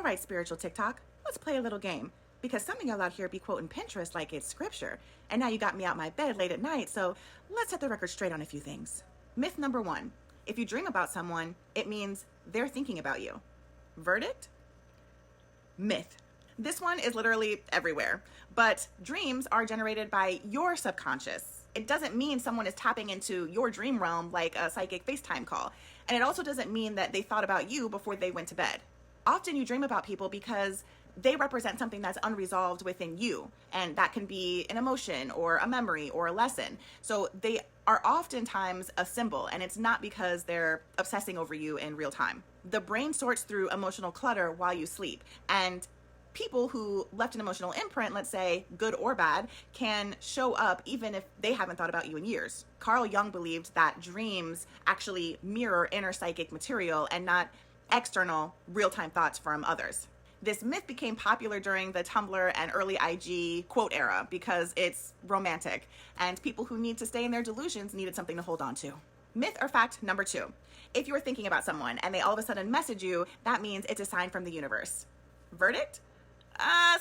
All right, spiritual TikTok, let's play a little game. Because some of y'all out here be quoting Pinterest like it's scripture. And now you got me out my bed late at night, so let's set the record straight on a few things. Myth number one, if you dream about someone, it means they're thinking about you. Verdict? Myth. This one is literally everywhere. But dreams are generated by your subconscious. It doesn't mean someone is tapping into your dream realm like a psychic FaceTime call. And it also doesn't mean that they thought about you before they went to bed. Often you dream about people because they represent something that's unresolved within you. And that can be an emotion or a memory or a lesson. So they are oftentimes a symbol, and it's not because they're obsessing over you in real time. The brain sorts through emotional clutter while you sleep. And people who left an emotional imprint, let's say good or bad, can show up even if they haven't thought about you in years. Carl Jung believed that dreams actually mirror inner psychic material and not external real-time thoughts from others. This myth became popular during the Tumblr and early IG quote era because it's romantic, and people who need to stay in their delusions needed something to hold on to. Myth or fact number two, if you're thinking about someone and they all of a sudden message you, that means it's a sign from the universe. Verdict?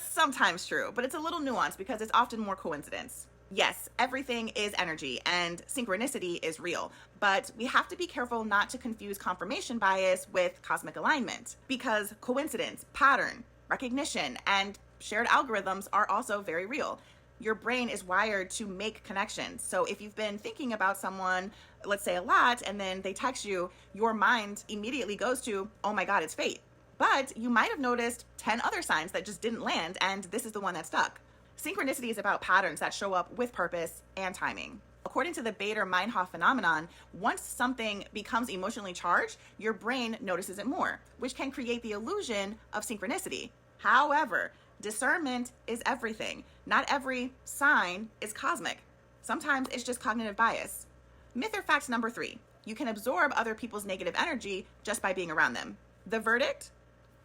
Sometimes true, but it's a little nuanced because it's often more coincidence. Yes, everything is energy and synchronicity is real, but we have to be careful not to confuse confirmation bias with cosmic alignment because coincidence, pattern, recognition, and shared algorithms are also very real. Your brain is wired to make connections. So if you've been thinking about someone, let's say a lot, and then they text you, your mind immediately goes to, oh my God, it's fate. But you might have noticed 10 other signs that just didn't land, and this is the one that stuck. Synchronicity is about patterns that show up with purpose and timing. According to the Bader-Meinhof phenomenon, once something becomes emotionally charged, your brain notices it more, which can create the illusion of synchronicity. However, discernment is everything. Not every sign is cosmic. Sometimes it's just cognitive bias. Myth or fact number three, you can absorb other people's negative energy just by being around them. The verdict?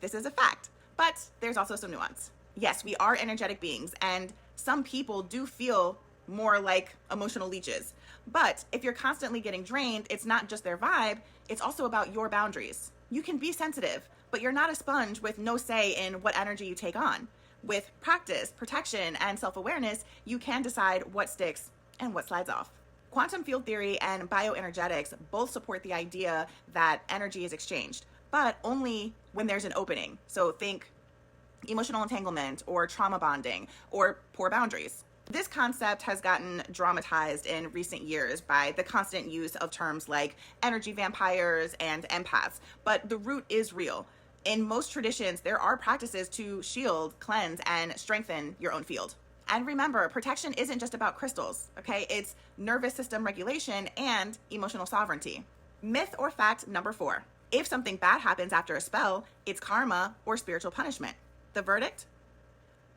This is a fact, but there's also some nuance. Yes, we are energetic beings, and some people do feel more like emotional leeches. But if you're constantly getting drained, it's not just their vibe, it's also about your boundaries. You can be sensitive, but you're not a sponge with no say in what energy you take on. With practice, protection, and self-awareness, you can decide what sticks and what slides off. Quantum field theory and bioenergetics both support the idea that energy is exchanged, but only when there's an opening. So think emotional entanglement or trauma bonding or poor boundaries. This concept has gotten dramatized in recent years by the constant use of terms like energy vampires and empaths, but the root is real. In most traditions, there are practices to shield, cleanse, and strengthen your own field. And remember, protection isn't just about crystals, okay? It's nervous system regulation and emotional sovereignty. Myth or fact number four, if something bad happens after a spell, it's karma or spiritual punishment. The verdict?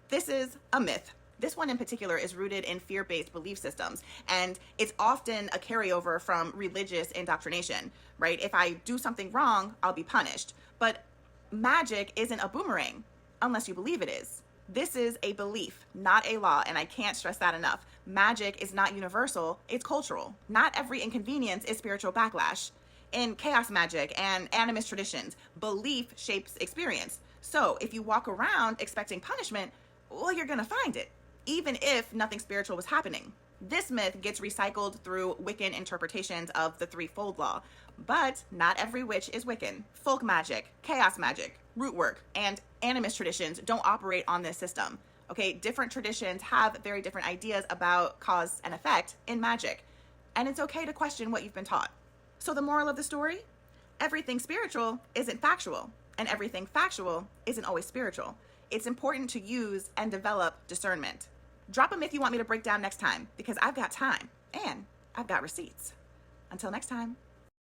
This is a myth. This one in particular is rooted in fear-based belief systems, and it's often a carryover from religious indoctrination, right? If I do something wrong, I'll be punished. But magic isn't a boomerang unless you believe it is. This is a belief, not a law, and I can't stress that enough. Magic is not universal, it's cultural. Not every inconvenience is spiritual backlash. In chaos magic and animist traditions, belief shapes experience. So if you walk around expecting punishment, well, you're gonna find it, even if nothing spiritual was happening. This myth gets recycled through Wiccan interpretations of the threefold law, but not every witch is Wiccan. Folk magic, chaos magic, root work, and animist traditions don't operate on this system. Okay, different traditions have very different ideas about cause and effect in magic, and it's okay to question what you've been taught. So the moral of the story? Everything spiritual isn't factual, and everything factual isn't always spiritual. It's important to use and develop discernment. Drop a myth you want me to break down next time, because I've got time and I've got receipts. Until next time.